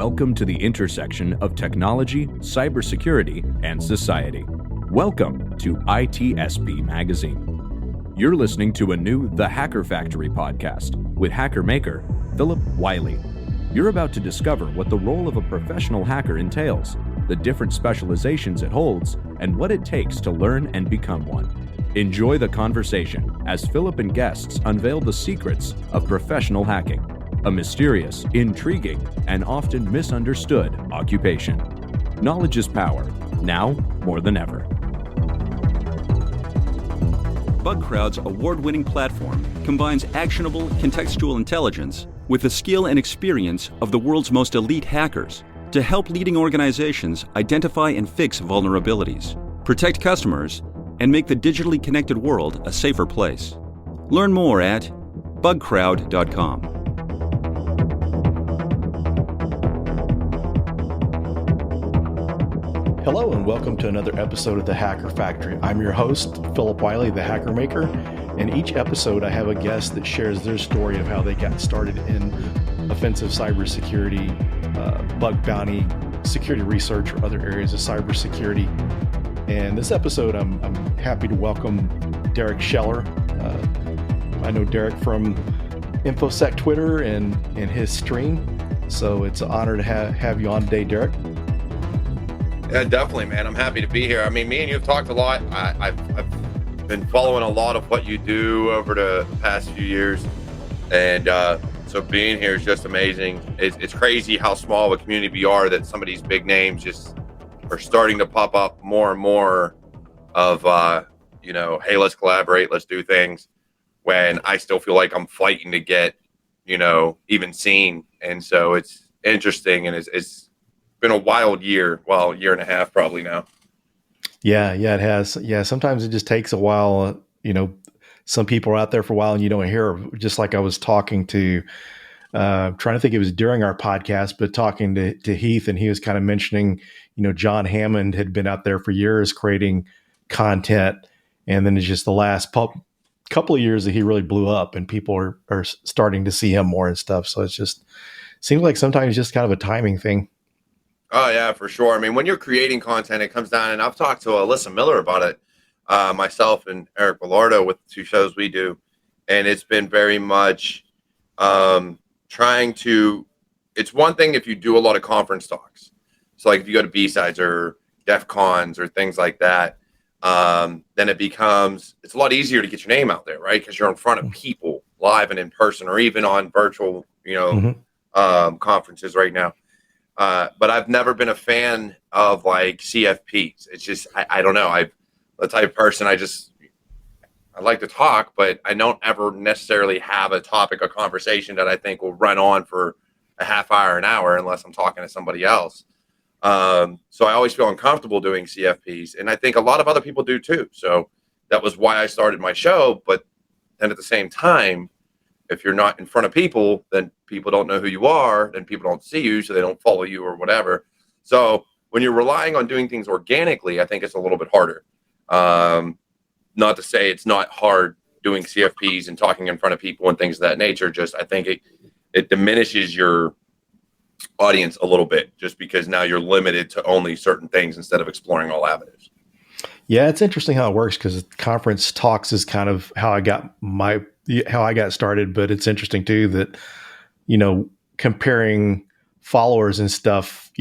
Welcome to the intersection of technology, cybersecurity, and society. Welcome to ITSP Magazine. You're listening to a new The Hacker Factory podcast with hacker maker Phillip Wylie. You're about to discover what the role of a professional hacker entails, the different specializations it holds, and what it takes to learn and become one. Enjoy the conversation as Phillip and guests unveil the secrets of professional hacking, a mysterious, intriguing, and often misunderstood occupation. Knowledge is power, now more than ever. BugCrowd's award-winning platform combines actionable contextual intelligence with the skill and experience of the world's most elite hackers to help leading organizations identify and fix vulnerabilities, protect customers, and make the digitally connected world a safer place. Learn more at bugcrowd.com. Hello and welcome to another episode of The Hacker Factory. I'm your host, Phillip Wylie, the Hacker Maker, and each episode I have a guest that shares their story of how they got started in offensive cybersecurity, bug bounty, security research, or other areas of cybersecurity. And this episode, I'm happy to welcome Derek Scheller. I know Derek from InfoSec Twitter and his stream, so it's an honor to have you on today, Derek. Yeah, definitely, man. I'm happy to be here. I mean, me and you have talked a lot. I've been following a lot of what you do over the past few years, and so being here is just amazing. It's crazy how small of a community we are that some of these big names just are starting to pop up more and more of, hey, let's collaborate, let's do things, when I still feel like I'm fighting to get, even seen. And so it's interesting, and it's been a wild year. Well, year and a half probably now. Yeah, it has. Yeah, sometimes it just takes a while. Some people are out there for a while and you don't hear. Just like I was talking to, trying to think, it was during our podcast, but talking to Heath, and he was kind of mentioning, John Hammond had been out there for years creating content, and then it's just the last couple of years that he really blew up, and people are starting to see him more and stuff. So it's just seems like sometimes just kind of a timing thing. Oh, yeah, for sure. I mean, when you're creating content, it comes down, and I've talked to Alyssa Miller about it, myself and Eric Bellardo with the two shows we do, and it's been very much trying to – it's one thing if you do a lot of conference talks. So, like, if you go to B-Sides or DEF CONs or things like that, then it becomes – it's a lot easier to get your name out there, right, because you're in front of people live and in person, or even on virtual, conferences right now. But I've never been a fan of like CFPs. It's just, I don't know. I'm the type of person, I like to talk, but I don't ever necessarily have a topic of conversation that I think will run on for a half hour, an hour, unless I'm talking to somebody else. So I always feel uncomfortable doing CFPs, and I think a lot of other people do too. So that was why I started my show. But then at the same time, if you're not in front of people, then people don't know who you are, then people don't see you, so they don't follow you or whatever. So when you're relying on doing things organically, I think it's a little bit harder. Not to say it's not hard doing CFPs and talking in front of people and things of that nature. Just I think it diminishes your audience a little bit, just because now you're limited to only certain things instead of exploring all avenues. Yeah, it's interesting how it works, because conference talks is kind of how I got started, but it's interesting too that, comparing followers and stuff,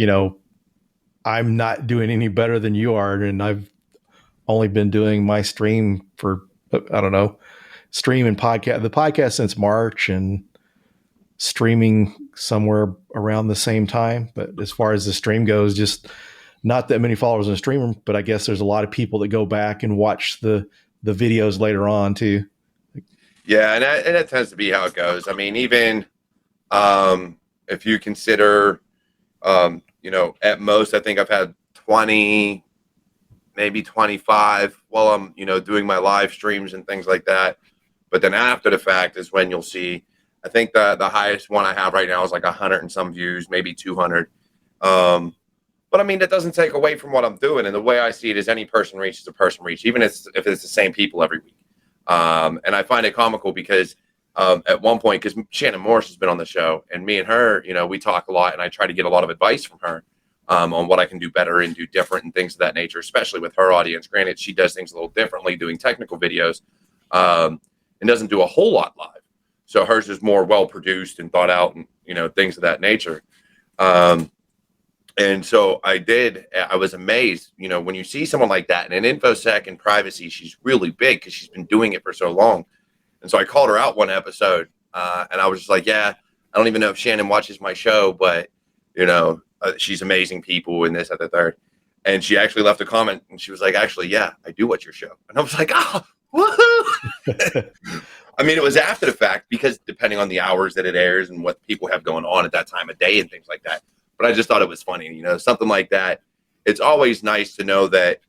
I'm not doing any better than you are. And I've only been doing my stream for, stream and podcast, the podcast since March, and streaming somewhere around the same time. But as far as the stream goes, just not that many followers on the streamer, but I guess there's a lot of people that go back and watch the videos later on too. Yeah, and that tends to be how it goes. I mean, even if you consider, at most, I think I've had 20, maybe 25 while I'm, doing my live streams and things like that. But then after the fact is when you'll see, I think the highest one I have right now is like 100 and some views, maybe 200. But I mean, that doesn't take away from what I'm doing. And the way I see it is any person reach is a person reach, even if it's the same people every week. And I find it comical because at one point, because Shannon Morris has been on the show, and me and her, we talk a lot, and I try to get a lot of advice from her on what I can do better and do different and things of that nature, especially with her audience. Granted, she does things a little differently, doing technical videos, and doesn't do a whole lot live. So hers is more well produced and thought out, and things of that nature. And so I was amazed, when you see someone like that, and in InfoSec and privacy, she's really big because she's been doing it for so long. And so I called her out one episode, and I was just like, yeah, I don't even know if Shannon watches my show, but, she's amazing people and this, that, the third. And she actually left a comment, and she was like, actually, yeah, I do watch your show. And I was like, oh, woohoo. I mean, it was after the fact, because depending on the hours that it airs and what people have going on at that time of day and things like that. But I just thought it was funny, something like that. It's always nice to know that.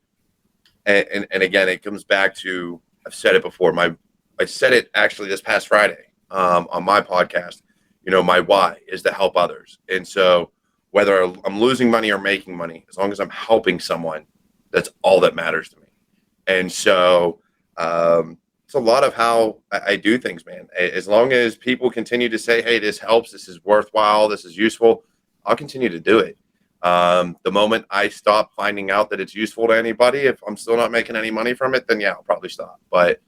And again, it comes back to, I've said it before. I said it actually this past Friday on my podcast. My why is to help others. And so whether I'm losing money or making money, as long as I'm helping someone, that's all that matters to me. And so it's a lot of how I do things, man. As long as people continue to say, hey, this helps, this is worthwhile, this is useful, I'll continue to do it. The moment I stop finding out that it's useful to anybody, if I'm still not making any money from it, then yeah, I'll probably stop. But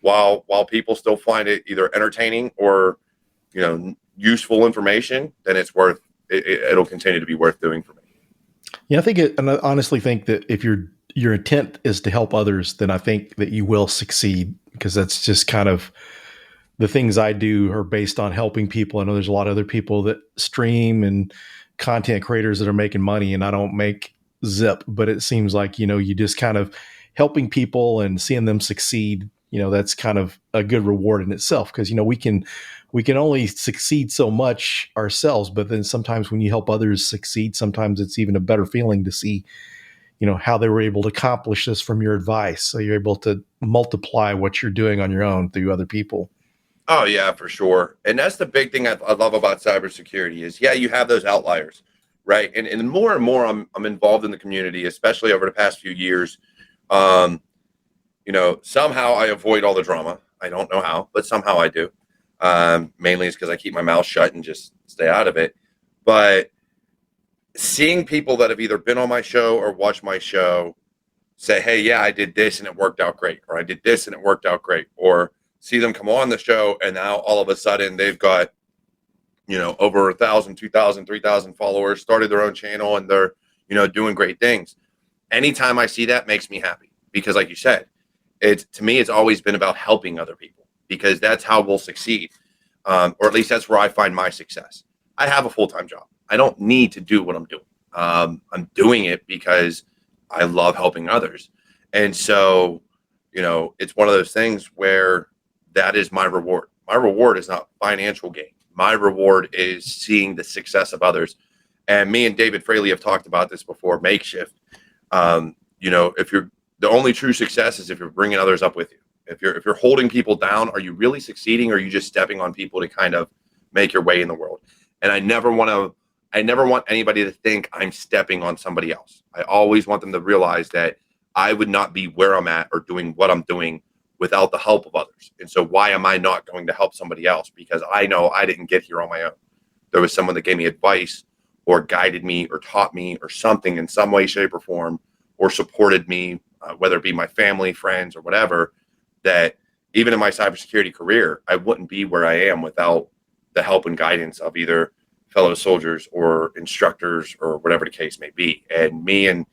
while people still find it either entertaining or, useful information, then it'll continue to be worth doing for me. Yeah, and I honestly think that if your intent is to help others, then I think that you will succeed, because that's just kind of the things I do are based on helping people. I know there's a lot of other people that stream and content creators that are making money, and I don't make zip, but it seems like, you just kind of helping people and seeing them succeed, that's kind of a good reward in itself. Because, we can only succeed so much ourselves, but then sometimes when you help others succeed, sometimes it's even a better feeling to see, how they were able to accomplish this from your advice. So you're able to multiply what you're doing on your own through other people. Oh yeah, for sure. And that's the big thing I love about cybersecurity is, yeah, you have those outliers, right? And more I'm involved in the community, especially over the past few years. Somehow I avoid all the drama. I don't know how, but somehow I do. Mainly it's because I keep my mouth shut and just stay out of it. But seeing people that have either been on my show or watched my show say, hey, yeah, I did this and it worked out great, or I did this and it worked out great, or see them come on the show and now all of a sudden they've got, over 1,000, 2,000, 3,000 followers, started their own channel, and they're, doing great things. Anytime I see that, makes me happy, because like you said, to me, it's always been about helping other people, because that's how we'll succeed. Or at least that's where I find my success. I have a full-time job. I don't need to do what I'm doing. I'm doing it because I love helping others. And so, it's one of those things where that is my reward. My reward is not financial gain. My reward is seeing the success of others. And me and David Fraley have talked about this before, makeshift. If you're, the only true success is if you're bringing others up with you. If you're holding people down, are you really succeeding, or are you just stepping on people to kind of make your way in the world? And I never want anybody to think I'm stepping on somebody else. I always want them to realize that I would not be where I'm at or doing what I'm doing without the help of others. And so why am I not going to help somebody else? Because I know I didn't get here on my own. There was someone that gave me advice or guided me or taught me or something in some way, shape, or form, or supported me, whether it be my family, friends, or whatever, that even in my cybersecurity career, I wouldn't be where I am without the help and guidance of either fellow soldiers or instructors or whatever the case may be. And me and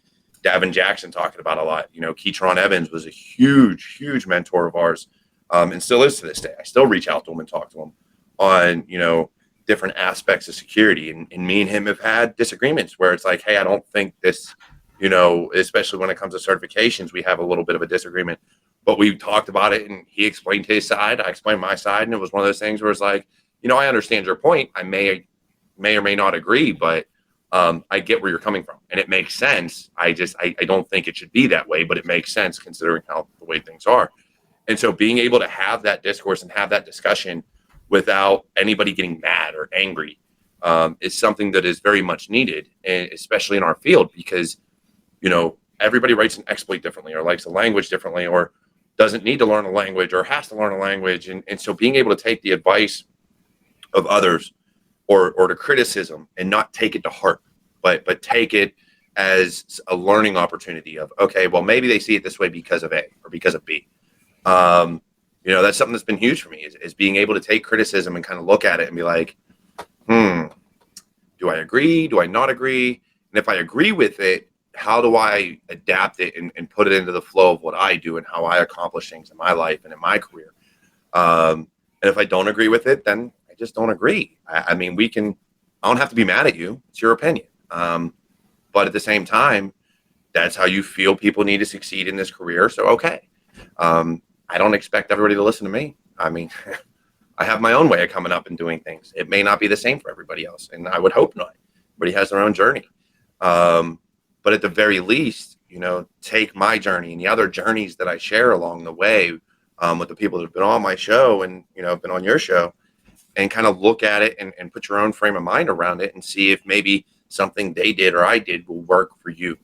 Davin Jackson talking about a lot. Keytron Evans was a huge, huge mentor of ours, and still is to this day. I still reach out to him and talk to him on, different aspects of security. And me and him have had disagreements where it's like, hey, I don't think this, especially when it comes to certifications, we have a little bit of a disagreement. But we talked about it, and he explained his side, I explained my side, and it was one of those things where it's like, I understand your point. I may or may not agree, but I get where you're coming from, and it makes sense. I don't think it should be that way, but it makes sense considering the way things are. And so being able to have that discourse and have that discussion without anybody getting mad or angry is something that is very much needed, and especially in our field, because, everybody writes an exploit differently or likes the language differently or doesn't need to learn a language or has to learn a language. And so being able to take the advice of others or the criticism and not take it to heart, but take it as a learning opportunity of, okay, well, maybe they see it this way because of A or because of B. That's something that's been huge for me is being able to take criticism and kind of look at it and be like, do I agree? Do I not agree? And if I agree with it, how do I adapt it and put it into the flow of what I do and how I accomplish things in my life and in my career? And if I don't agree with it, then I just don't agree. I don't have to be mad at you. It's your opinion. But at the same time, that's how you feel people need to succeed in this career. So, okay. I don't expect everybody to listen to me. I have my own way of coming up and doing things. It may not be the same for everybody else, and I would hope not. Everybody has their own journey. But at the very least, take my journey and the other journeys that I share along the way with the people that have been on my show and, been on your show, and kind of look at it and put your own frame of mind around it and see if maybe something they did or I did will work for you.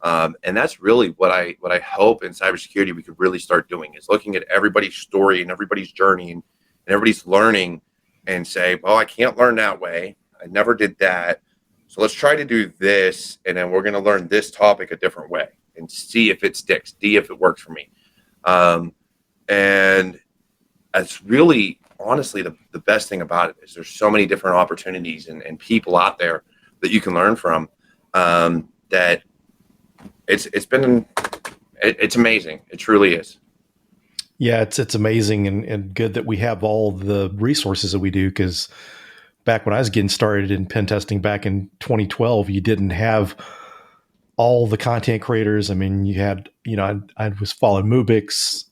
And that's really what I hope in cybersecurity we could really start doing, is looking at everybody's story and everybody's journey and everybody's learning and say, well, I can't learn that way. I never did that. So let's try to do this. And then we're going to learn this topic a different way and see if it sticks, see if it works for me. And it's really, honestly, the best thing about it is there's so many different opportunities and people out there that you can learn from, that it's amazing. It truly is. Yeah, it's amazing and good that we have all the resources that we do, because back when I was getting started in pen testing back in 2012, you didn't have all the content creators. You had, I was following Mubix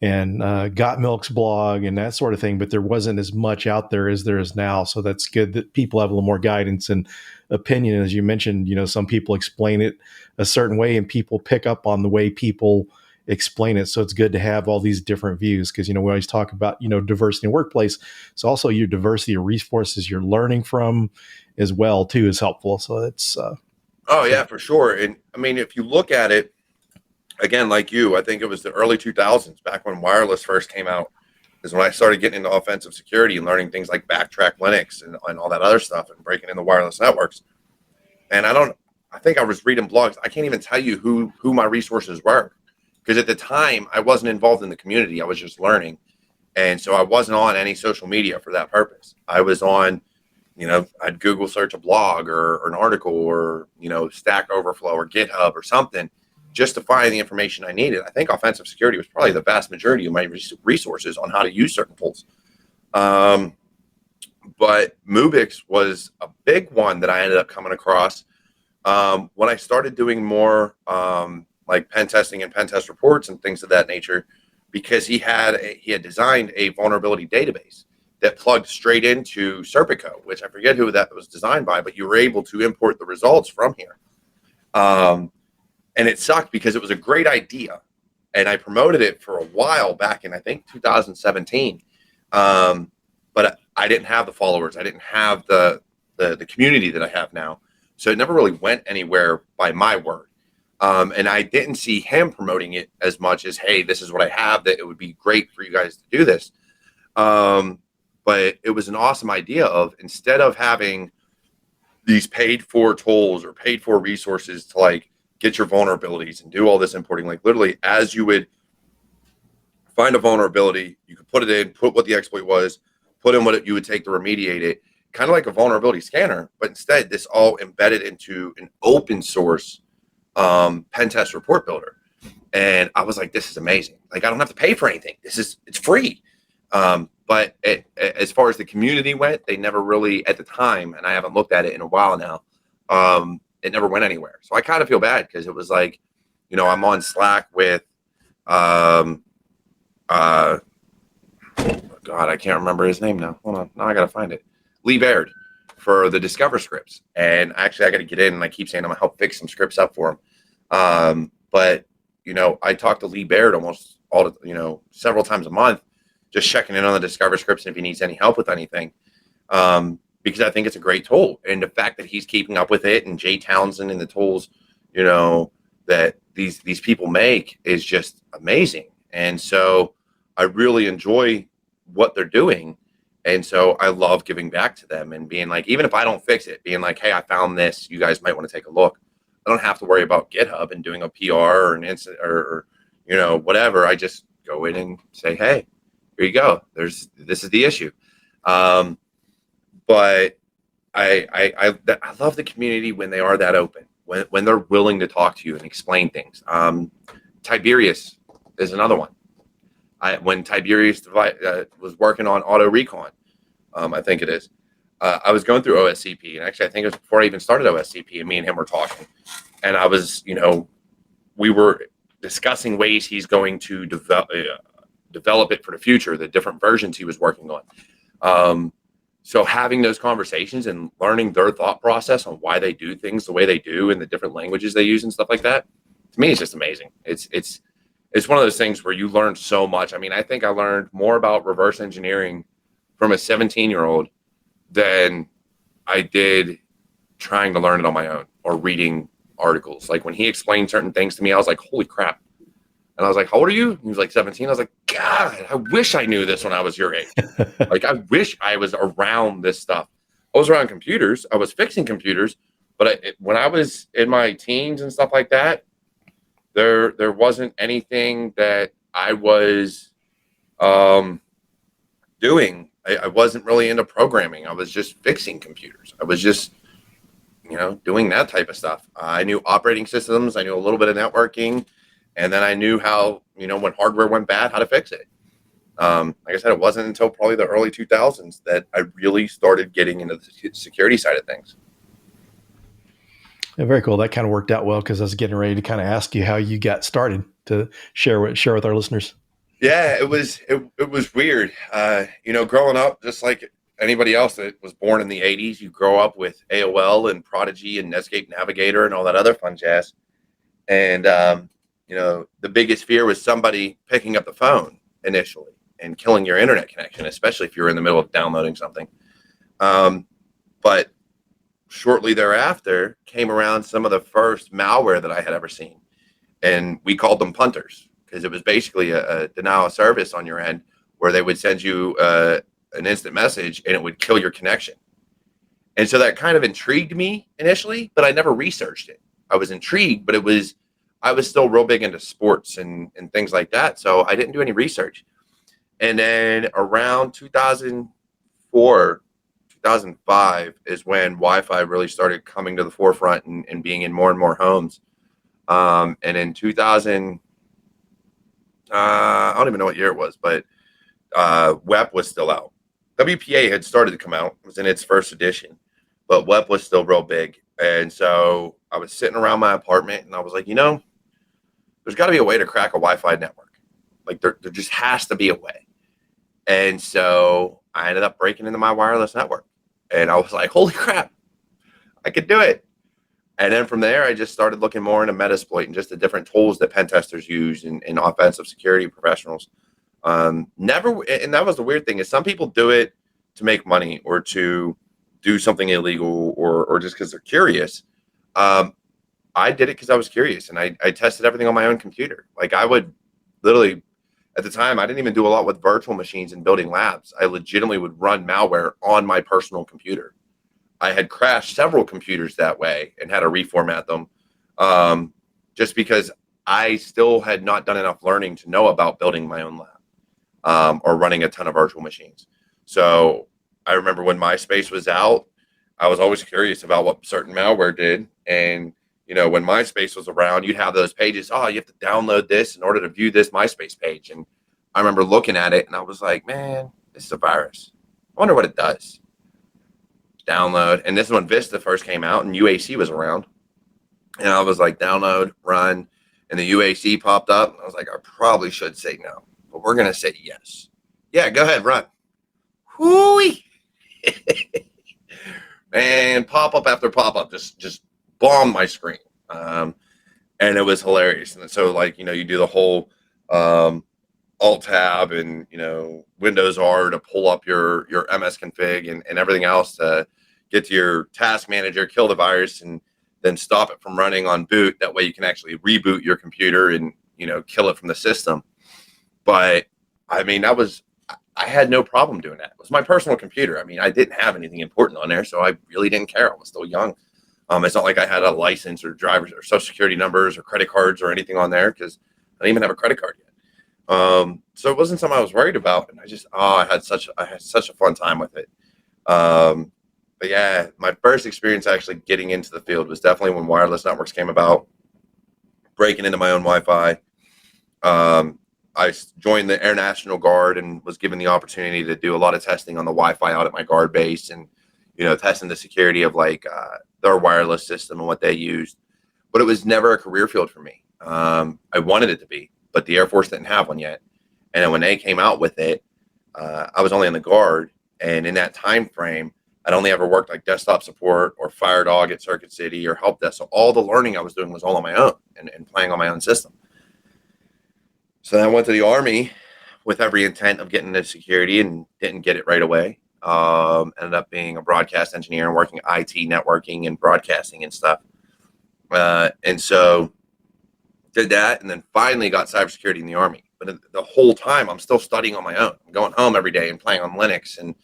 and Got Milk's blog and that sort of thing, but there wasn't as much out there as there is now. So that's good that people have a little more guidance and opinion. As you mentioned, some people explain it a certain way and people pick up on the way people explain it. So it's good to have all these different views, because, we always talk about, diversity in workplace. So also your diversity of resources you're learning from as well too is helpful. So it's, yeah, for sure. And if you look at it again, like you, I think it was the early 2000s, back when wireless first came out, is when I started getting into offensive security and learning things like Backtrack Linux and all that other stuff and breaking into wireless networks. And I think I was reading blogs. I can't even tell you who my resources were, because at the time I wasn't involved in the community. I was just learning. And so I wasn't on any social media for that purpose. I was on, I'd Google search a blog or an article or, Stack Overflow or GitHub or something just to find the information I needed. I think offensive security was probably the vast majority of my resources on how to use certain tools. But Mubix was a big one that I ended up coming across when I started doing more like pen testing and pen test reports and things of that nature, because he had designed a vulnerability database that plugged straight into Serpico, which I forget who that was designed by, but you were able to import the results from here. And it sucked because it was a great idea, and I promoted it for a while back in, I think, 2017. But I didn't have the followers. I didn't have the community that I have now. So it never really went anywhere by my word. And I didn't see him promoting it as much as, hey, this is what I have, that it would be great for you guys to do this. But it was an awesome idea of, instead of having these paid for tools or paid for resources to like get your vulnerabilities and do all this importing, like literally as you would find a vulnerability, you could put it in, put what the exploit was, put in what you would take to remediate it, kind of like a vulnerability scanner, but instead this all embedded into an open source pen test report builder. And I was like, this is amazing. Like, I don't have to pay for anything. It's free. But as far as the community went, they never really, at the time, and I haven't looked at it in a while now, it never went anywhere. So I kind of feel bad, because it was like, I'm on Slack with, God, I can't remember his name now. Hold on. Now I got to find it. Lee Baird for the Discover scripts. And actually, I got to get in, and I keep saying I'm going to help fix some scripts up for him. But, I talk to Lee Baird almost several times a month, just checking in on the Discover scripts and if he needs any help with anything. Because I think it's a great tool. And the fact that he's keeping up with it, and Jay Townsend and the tools, that that these people make is just amazing. And so I really enjoy what they're doing. And so I love giving back to them and being like, even if I don't fix it, being like, hey, I found this, you guys might want to take a look. I don't have to worry about GitHub and doing a PR or an instant or whatever. I just go in and say, hey, here you go. This is the issue. But I love the community when they are that open, when they're willing to talk to you and explain things. Tiberius is another one. When Tiberius was working on auto recon, I think it is. I was going through OSCP, and actually I think it was before I even started OSCP, and me and him were talking, and I was, we were discussing ways he's going to develop it for the future, the different versions he was working on. So having those conversations and learning their thought process on why they do things the way they do and the different languages they use and stuff like that, to me, it's just amazing. It's one of those things where you learn so much. I mean, I think I learned more about reverse engineering from a 17-year-old than I did trying to learn it on my own or reading articles. Like when he explained certain things to me, I was like, holy crap. And I was like, how old are you? He was like 17. I was like, God, I wish I knew this when I was your age. Like, I wish I was around this stuff. I was around computers. I was fixing computers. But when I was in my teens and stuff like that, there wasn't anything that I was doing. I wasn't really into programming. I was just fixing computers. I was just, doing that type of stuff. I knew operating systems. I knew a little bit of networking. And then I knew how, when hardware went bad, how to fix it. Like I said, it wasn't until probably the early 2000s that I really started getting into the security side of things. Yeah, very cool. That kind of worked out well because I was getting ready to kind of ask you how you got started to share with our listeners. Yeah, it was weird. Growing up, just like anybody else that was born in the 80s, you grow up with AOL and Prodigy and Netscape Navigator and all that other fun jazz. And, the biggest fear was somebody picking up the phone initially and killing your internet connection, especially if you were in the middle of downloading something. But shortly thereafter came around some of the first malware that I had ever seen. And we called them punters because it was basically a denial of service on your end where they would send you an instant message and it would kill your connection. And so that kind of intrigued me initially, but I never researched it. I was intrigued, but I was still real big into sports and things like that. So I didn't do any research. And then around 2004, 2005 is when Wi-Fi really started coming to the forefront and being in more and more homes. And in 2000, I don't even know what year it was, but WEP was still out. WPA had started to come out. It was in its first edition, but WEP was still real big. And so I was sitting around my apartment and I was like, there's got to be a way to crack a Wi-Fi network. Like there just has to be a way. And so I ended up breaking into my wireless network and I was like, holy crap, I could do it. And then from there, I just started looking more into Metasploit and just the different tools that pen testers use and offensive security professionals. And that was the weird thing is some people do it to make money or to do something illegal or just because they're curious. I did it because I was curious and I tested everything on my own computer. Like I would literally, at the time, I didn't even do a lot with virtual machines and building labs. I legitimately would run malware on my personal computer. I had crashed several computers that way and had to reformat them just because I still had not done enough learning to know about building my own lab or running a ton of virtual machines. So I remember when MySpace was out, I was always curious about what certain malware did. And, when MySpace was around, you'd have those pages. Oh, you have to download this in order to view this MySpace page. And I remember looking at it and I was like, man, this is a virus. I wonder what it does. Download. And this is when Vista first came out and UAC was around. And I was like, download, run. And the UAC popped up. And I was like, I probably should say no, but we're going to say yes. Yeah, go ahead, run. Whoo-wee. And pop-up after pop-up just bombed my screen. And it was hilarious. And so, you do the whole Alt-Tab and, Windows R to pull up your MS config and everything else to get to your task manager, kill the virus, and then stop it from running on boot. That way you can actually reboot your computer and, kill it from the system. But I mean, I had no problem doing that. It was my personal computer. I mean, I didn't have anything important on there, so I really didn't care. I was still young. It's not like I had a license or driver's or social security numbers or credit cards or anything on there, because I didn't even have a credit card yet. So it wasn't something I was worried about. And I had such a fun time with it. But yeah, my first experience actually getting into the field was definitely when wireless networks came about, breaking into my own Wi-Fi. I joined the Air National Guard and was given the opportunity to do a lot of testing on the Wi-Fi out at my guard base, and testing the security of their wireless system and what they used. But it was never a career field for me. I wanted it to be, but the Air Force didn't have one yet. And then when they came out with it, I was only in the Guard, and in that time frame, I'd only ever worked like desktop support or fire dog at Circuit City or help desk. So all the learning I was doing was all on my own and playing on my own system. So then I went to the Army with every intent of getting into security and didn't get it right away. Ended up being a broadcast engineer and working IT networking and broadcasting and stuff. And so did that, and then finally got cybersecurity in the Army. But the whole time I'm still studying on my own. I'm going home every day and playing on Linux. And,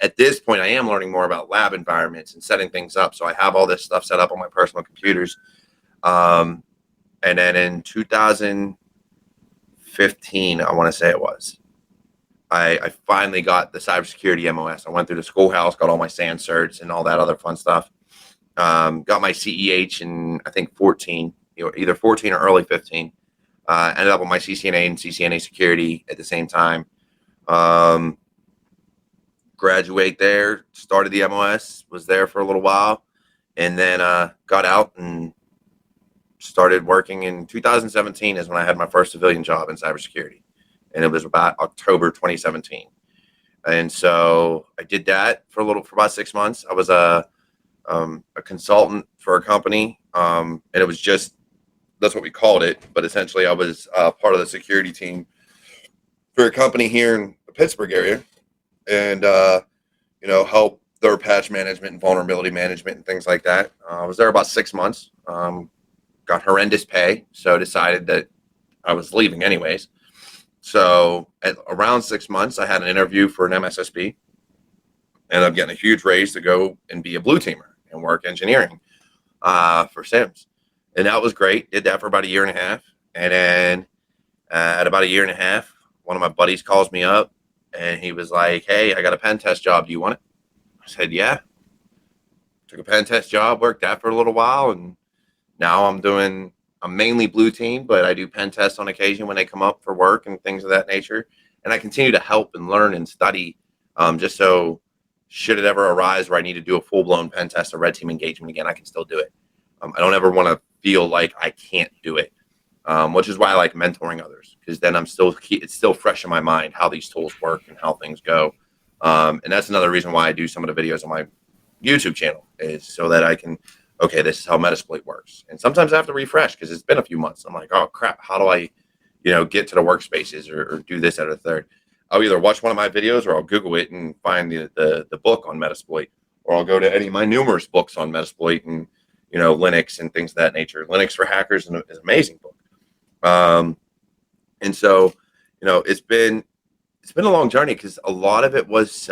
at this point I am learning more about lab environments and setting things up. So I have all this stuff set up on my personal computers. And then in 2015, I want to say it was, I finally got the cybersecurity MOS. I went through the schoolhouse, got all my SAN certs and all that other fun stuff. Got my CEH in, I think, 14, either 14 or early 15. Ended up with my CCNA and CCNA security at the same time. Graduate there, started the MOS, was there for a little while, and then got out and started working in 2017 is when I had my first civilian job in cybersecurity. And it was about October 2017. And so I did that for about 6 months. I was a consultant for a company. And it was that's what we called it. But essentially I was part of the security team for a company here in the Pittsburgh area, and, help their patch management and vulnerability management and things like that. I was there about 6 months, got horrendous pay. So decided that I was leaving anyways. So at around 6 months, I had an interview for an MSSP, and I'm getting a huge raise to go and be a blue teamer and work engineering for Sims. And that was great. Did that for about a year and a half. And then at about a year and a half, one of my buddies calls me up and he was like, "Hey, I got a pen test job. Do you want it?" I said, "Yeah." Took a pen test job, worked that for a little while. And now I'm mainly blue team, but I do pen tests on occasion when they come up for work and things of that nature. And I continue to help and learn and study, just so should it ever arise where I need to do a full-blown pen test or red team engagement again, I can still do it. I don't ever want to feel like I can't do it, which is why I like mentoring others, because then it's still fresh in my mind how these tools work and how things go. And that's another reason why I do some of the videos on my YouTube channel, is so that I can, okay, this is how Metasploit works. And sometimes I have to refresh because it's been a few months. I'm like, oh crap, how do I, get to the workspaces or do this at a third? I'll either watch one of my videos or I'll Google it and find the book on Metasploit, or I'll go to any of my numerous books on Metasploit and, Linux and things of that nature. Linux for Hackers is an amazing book. And so, it's been a long journey, because a lot of it was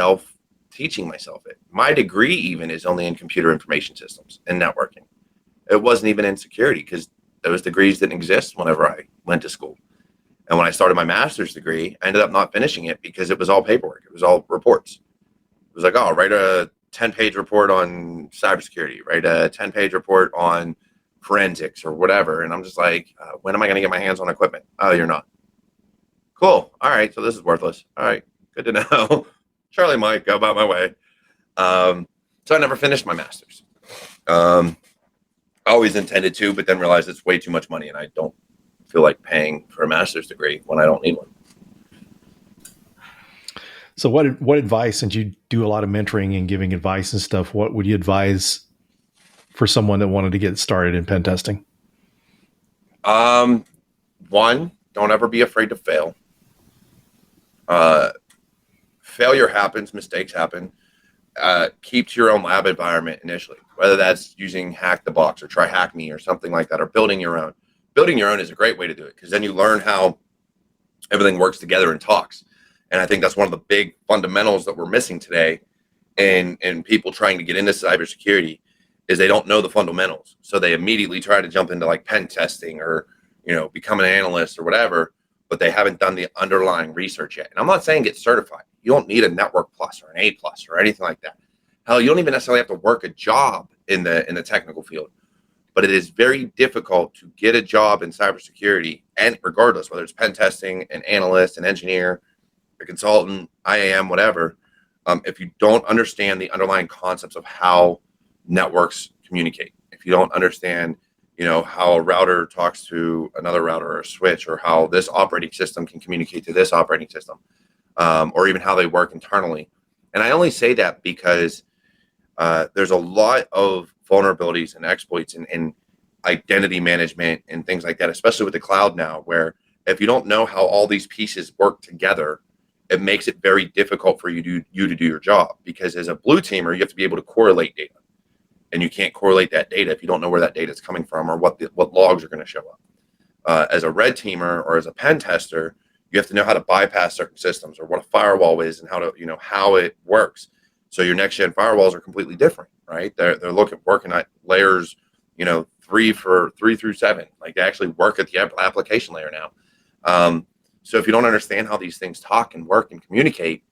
teaching myself it. My degree even is only in computer information systems and networking. It wasn't even in security, because those degrees didn't exist whenever I went to school. And when I started my master's degree, I ended up not finishing it because it was all paperwork. It was all reports. It was like, oh, write a 10-page report on cybersecurity, write a 10-page report on forensics or whatever. And I'm just like, when am I going to get my hands on equipment? Oh, you're not. Cool. All right. So this is worthless. All right. Good to know. Charlie Mike, go about my way. So I never finished my master's. I always intended to, but then realized it's way too much money, and I don't feel like paying for a master's degree when I don't need one. So what advice, since you do a lot of mentoring and giving advice and stuff, what would you advise for someone that wanted to get started in pen testing? One, don't ever be afraid to fail. Failure happens, mistakes happen. keep to your own lab environment initially, whether that's using Hack the Box or Try Hack Me or something like that, or building your own. Building your own is a great way to do it, because then you learn how everything works together and talks. And I think that's one of the big fundamentals that we're missing today in people trying to get into cybersecurity, is they don't know the fundamentals. So they immediately try to jump into like pen testing or, become an analyst or whatever, but they haven't done the underlying research yet. And I'm not saying get certified. You don't need a Network Plus or an A Plus or anything like that. Hell, you don't even necessarily have to work a job in the technical field. But it is very difficult to get a job in cybersecurity, and regardless, whether it's pen testing, an analyst, an engineer, a consultant, IAM, whatever, if you don't understand the underlying concepts of how networks communicate, if you don't understand, how a router talks to another router or a switch, or how this operating system can communicate to this operating system, or even how they work internally. And I only say that because there's a lot of vulnerabilities and exploits in identity management and things like that, especially with the cloud now, where if you don't know how all these pieces work together, it makes it very difficult for you to do your job. Because as a blue teamer, you have to be able to correlate data, and you can't correlate that data if you don't know where that data is coming from or what logs are going to show up. As a red teamer or as a pen tester, you have to know how to bypass certain systems, or what a firewall is and how to how it works. So your next gen firewalls are completely different, right? They're working at layers, 3 through 7. Like, they actually work at the application layer now. So if you don't understand how these things talk and work and communicate,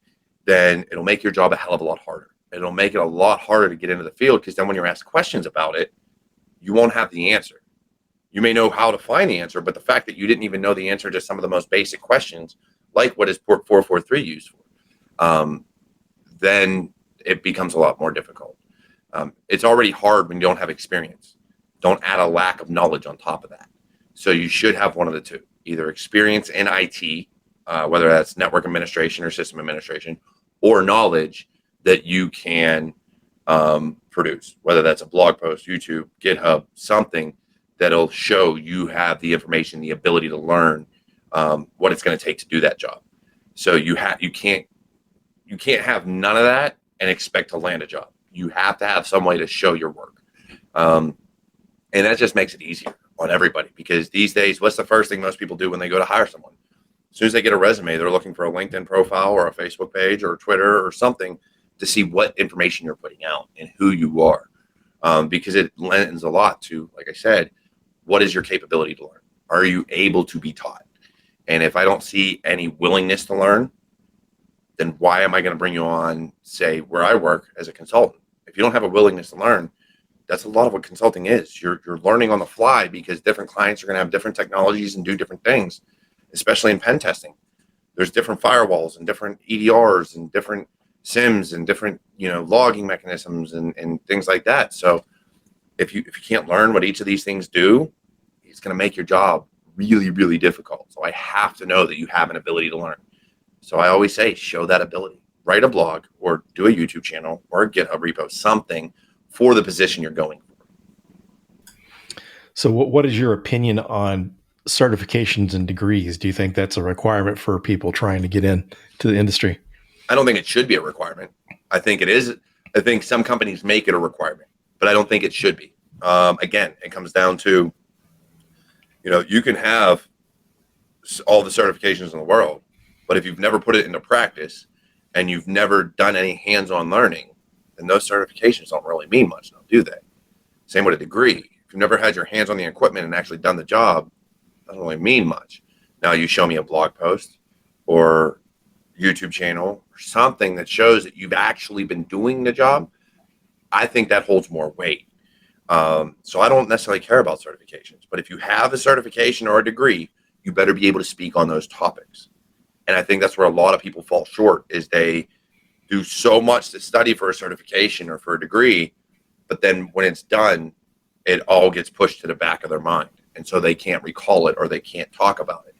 then it'll make your job a hell of a lot harder. It'll make it a lot harder to get into the field, because then when you're asked questions about it, you won't have the answer. You may know how to find the answer, but the fact that you didn't even know the answer to some of the most basic questions, like what is port 443 used for, then it becomes a lot more difficult. It's already hard when you don't have experience. Don't add a lack of knowledge on top of that. So you should have one of the two, either experience in IT, whether that's network administration or system administration, or knowledge that you can produce, whether that's a blog post, YouTube, GitHub, something that'll show you have the information, the ability to learn what it's going to take to do that job. So you can't have none of that and expect to land a job. You have to have some way to show your work. And that just makes it easier on everybody, because these days, what's the first thing most people do when they go to hire someone? As soon as they get a resume, they're looking for a LinkedIn profile or a Facebook page or Twitter or something to see what information you're putting out and who you are. Because it lends a lot to, like I said, what is your capability to learn? Are you able to be taught? And if I don't see any willingness to learn, then why am I going to bring you on, say, where I work as a consultant? If you don't have a willingness to learn, that's a lot of what consulting is. You're learning on the fly, because different clients are going to have different technologies and do different things, especially in pen testing. There's different firewalls and different EDRs and different SIMs and different, logging mechanisms and things like that. So if you can't learn what each of these things do, it's going to make your job really, really difficult. So I have to know that you have an ability to learn. So I always say, show that ability. Write a blog or do a YouTube channel or a GitHub repo, something for the position you're going for. So what is your opinion on certifications and degrees? Do you think that's a requirement for people trying to get into the industry? I don't think it should be a requirement. I think it is. I think some companies make it a requirement, but I don't think it should be. Again, it comes down to, you can have all the certifications in the world, but if you've never put it into practice and you've never done any hands-on learning, then those certifications don't really mean much now, do they? Same with a degree. If you've never had your hands on the equipment and actually done the job, it doesn't really mean much. Now you show me a blog post or YouTube channel or something that shows that you've actually been doing the job, I think that holds more weight. So I don't necessarily care about certifications, but if you have a certification or a degree, you better be able to speak on those topics. And I think that's where a lot of people fall short, is they do so much to study for a certification or for a degree, but then when it's done, it all gets pushed to the back of their mind. And so they can't recall it or they can't talk about it.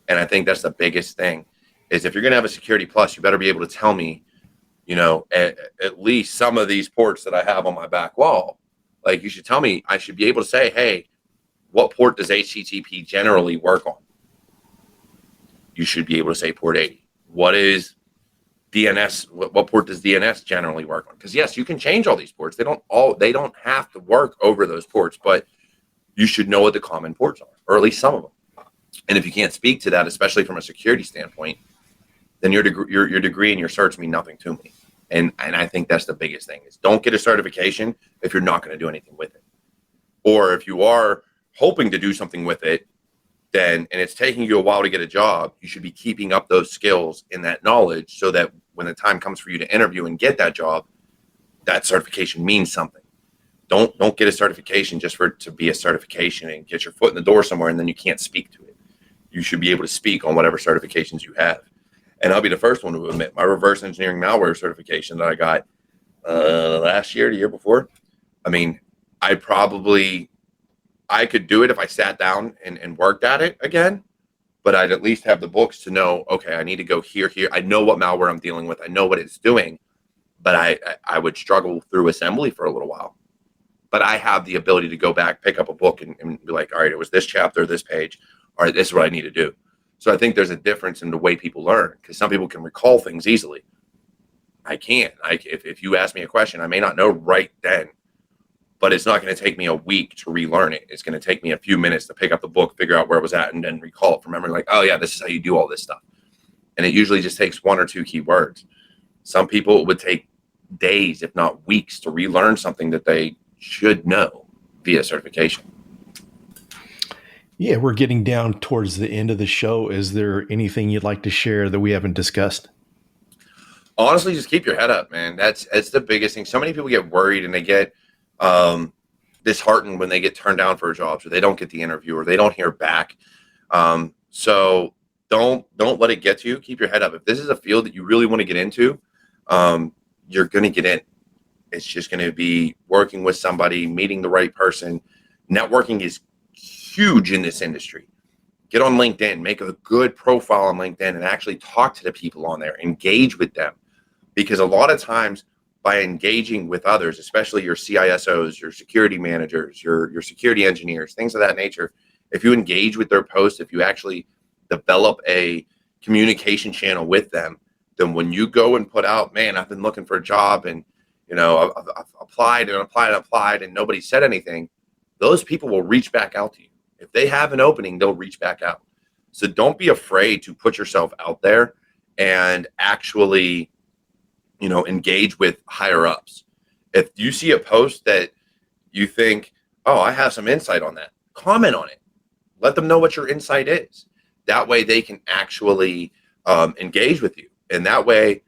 And I think that's the biggest thing, is if you're going to have a Security Plus, you better be able to tell me, at least some of these ports that I have on my back wall. Like, you should tell me, I should be able to say, hey, what port does HTTP generally work on? You should be able to say port 80. What is DNS, what port does DNS generally work on? Because yes, you can change all these ports. They don't have to work over those ports, but you should know what the common ports are, or at least some of them. And if you can't speak to that, especially from a security standpoint, then your degree and your certs mean nothing to me. And I think that's the biggest thing, is don't get a certification if you're not going to do anything with it. Or if you are hoping to do something with it, and it's taking you a while to get a job, you should be keeping up those skills and that knowledge so that when the time comes for you to interview and get that job, that certification means something. Don't get a certification just to be a certification and get your foot in the door somewhere and then you can't speak to it. You should be able to speak on whatever certifications you have. And I'll be the first one to admit, my reverse engineering malware certification that I got last year, the year before, I mean, I could do it if I sat down and worked at it again, but I'd at least have the books to know, okay, I need to go here. I know what malware I'm dealing with. I know what it's doing, but I would struggle through assembly for a little while. But I have the ability to go back, pick up a book and be like, all right, it was this chapter, this page. All right, this is what I need to do. So I think there's a difference in the way people learn, because some people can recall things easily. I can't. If you ask me a question, I may not know right then, but it's not going to take me a week to relearn it. It's going to take me a few minutes to pick up the book, figure out where it was at, and then recall it from memory. Like, oh yeah, this is how you do all this stuff. And it usually just takes one or two key words. Some people, it would take days, if not weeks, to relearn something that they should know via certification. Yeah, we're getting down towards the end of the show. Is there anything you'd like to share that we haven't discussed? Honestly, just keep your head up, man. That's the biggest thing. So many people get worried and they get disheartened when they get turned down for jobs, or they don't get the interview, or they don't hear back. So don't let it get to you. Keep your head up. If this is a field that you really want to get into, you're going to get in. It's just going to be working with somebody, meeting the right person. Networking is huge in this industry. Get on LinkedIn, make a good profile on LinkedIn, and actually talk to the people on there, engage with them. Because a lot of times, by engaging with others, especially your CISOs, your security managers, your security engineers, things of that nature, if you engage with their posts, if you actually develop a communication channel with them, then when you go and put out, man, I've been looking for a job and, you know, I've applied and nobody said anything, those people will reach back out to you. If they have an opening, they'll reach back out. So don't be afraid to put yourself out there and actually, you know, engage with higher ups. If you see a post that you think, oh, I have some insight on that, comment on it. Let them know what your insight is. That way they can actually engage with you. And that way,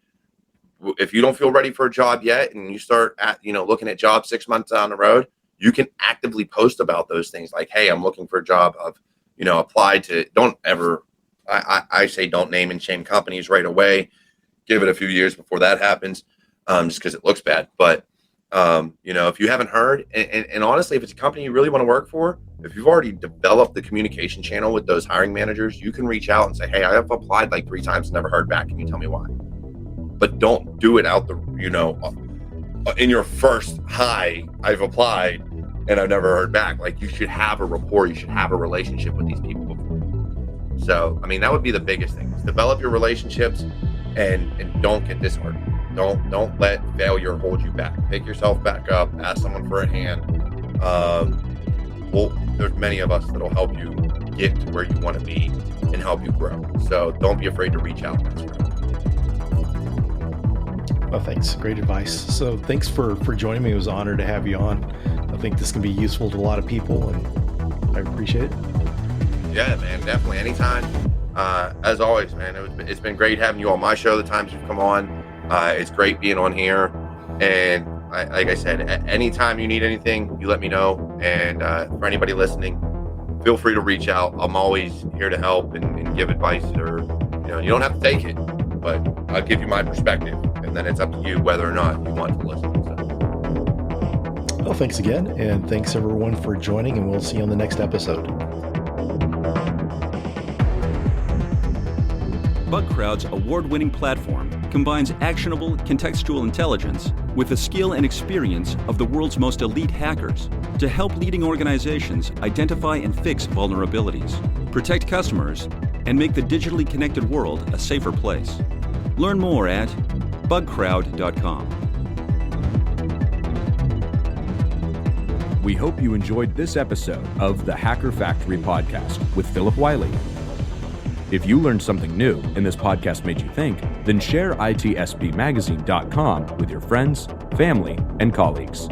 if you don't feel ready for a job yet and you start looking at jobs 6 months down the road, you can actively post about those things like, hey, I'm looking for a job. Of, applied to, I say don't name and shame companies right away. Give it a few years before that happens, just because it looks bad. But, if you haven't heard, and honestly, if it's a company you really want to work for, if you've already developed the communication channel with those hiring managers, you can reach out and say, hey, I have applied like 3 times and never heard back. Can you tell me why? But don't do it out in your first hi, I've applied and I've never heard back. Like, you should have a rapport. You should have a relationship with these people before. So, I mean, that would be the biggest thing. Is develop your relationships and don't get disheartened. Don't let failure hold you back. Pick yourself back up. Ask someone for a hand. There's many of us that'll help you get to where you want to be and help you grow. So don't be afraid to reach out. Well, thanks. Great advice. So thanks for joining me. It was an honor to have you on. I think this can be useful to a lot of people, and I appreciate it. Yeah, man, definitely. Anytime. As always, man, it's been great having you on my show, the times you've come on. It's great being on here. And like I said, anytime you need anything, you let me know. And for anybody listening, feel free to reach out. I'm always here to help and give advice, or, you don't have to take it, but I'll give you my perspective. And then it's up to you whether or not you want to listen. So. Well, thanks again. And thanks everyone for joining, and we'll see you on the next episode. BugCrowd's award-winning platform combines actionable contextual intelligence with the skill and experience of the world's most elite hackers to help leading organizations identify and fix vulnerabilities, protect customers, and make the digitally connected world a safer place. Learn more at bugcrowd.com. We hope you enjoyed this episode of the Hacker Factory podcast with Phillip Wylie. If you learned something new and this podcast made you think, then share itspmagazine.com with your friends, family, and colleagues.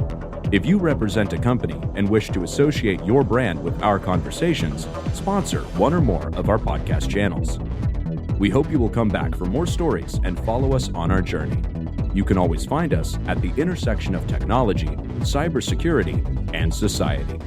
If you represent a company and wish to associate your brand with our conversations, sponsor one or more of our podcast channels. We hope you will come back for more stories and follow us on our journey. You can always find us at the intersection of technology, cybersecurity, and society.